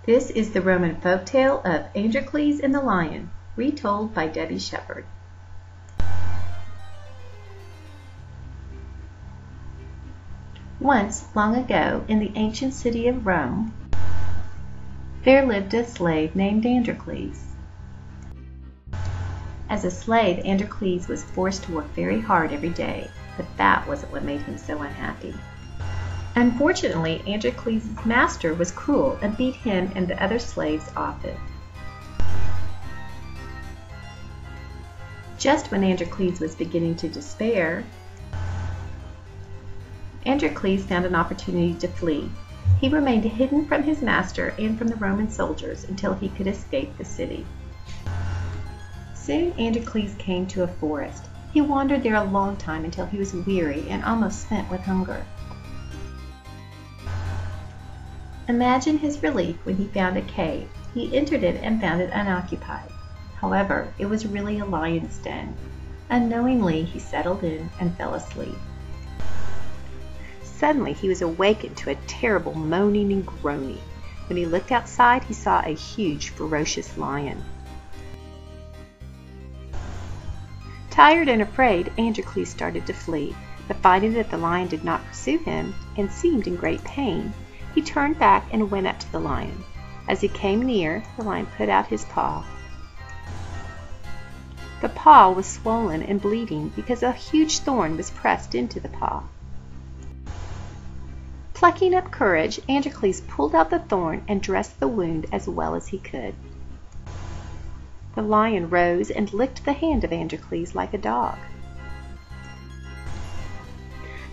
This is the Roman folktale of Androcles and the Lion, retold by Debbie Shepherd. Once, long ago, in the ancient city of Rome, there lived a slave named Androcles. As a slave, Androcles was forced to work very hard every day, but that wasn't what made him so unhappy. Unfortunately, Androcles' master was cruel and beat him and the other slaves often. Just when Androcles was beginning to despair, Androcles found an opportunity to flee. He remained hidden from his master and from the Roman soldiers until he could escape the city. Soon Androcles came to a forest. He wandered there a long time until he was weary and almost spent with hunger. Imagine his relief when he found a cave. He entered it and found it unoccupied. However, it was really a lion's den. Unknowingly, he settled in and fell asleep. Suddenly, he was awakened to a terrible moaning and groaning. When he looked outside, he saw a huge, ferocious lion. Tired and afraid, Androcles started to flee, but finding that the lion did not pursue him and seemed in great pain, he turned back and went up to the lion. As he came near, the lion put out his paw. The paw was swollen and bleeding because a huge thorn was pressed into the paw. Plucking up courage, Androcles pulled out the thorn and dressed the wound as well as he could. The lion rose and licked the hand of Androcles like a dog.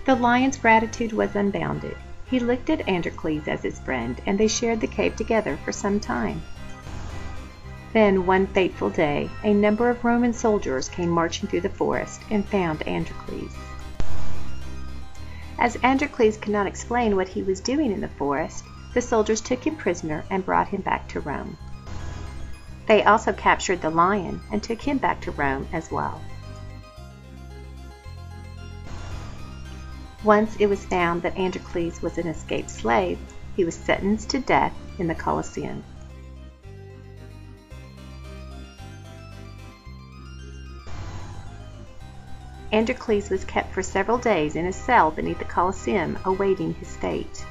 The lion's gratitude was unbounded. He looked at Androcles as his friend, and they shared the cave together for some time. Then, one fateful day, a number of Roman soldiers came marching through the forest and found Androcles. As Androcles could not explain what he was doing in the forest, the soldiers took him prisoner and brought him back to Rome. They also captured the lion and took him back to Rome as well. Once it was found that Androcles was an escaped slave, he was sentenced to death in the Colosseum. Androcles was kept for several days in a cell beneath the Colosseum awaiting his fate.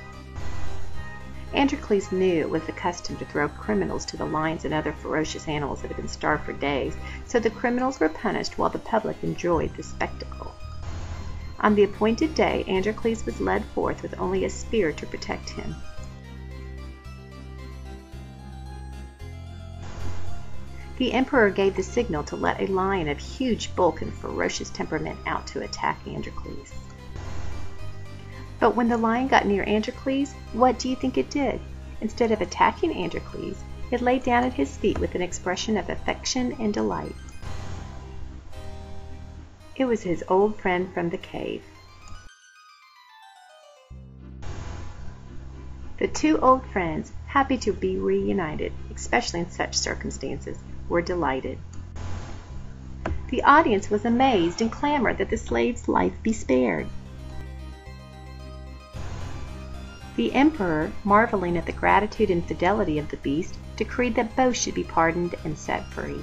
Androcles knew it was the custom to throw criminals to the lions and other ferocious animals that had been starved for days, so the criminals were punished while the public enjoyed the spectacle. On the appointed day, Androcles was led forth with only a spear to protect him. The emperor gave the signal to let a lion of huge bulk and ferocious temperament out to attack Androcles. But when the lion got near Androcles, what do you think it did? Instead of attacking Androcles, it lay down at his feet with an expression of affection and delight. It was his old friend from the cave. The two old friends, happy to be reunited, especially in such circumstances, were delighted. The audience was amazed and clamored that the slave's life be spared. The emperor, marveling at the gratitude and fidelity of the beast, decreed that both should be pardoned and set free.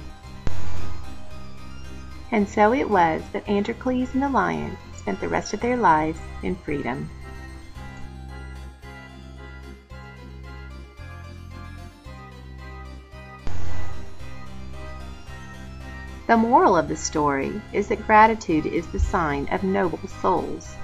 And so it was that Androcles and the lion spent the rest of their lives in freedom. The moral of the story is that gratitude is the sign of noble souls.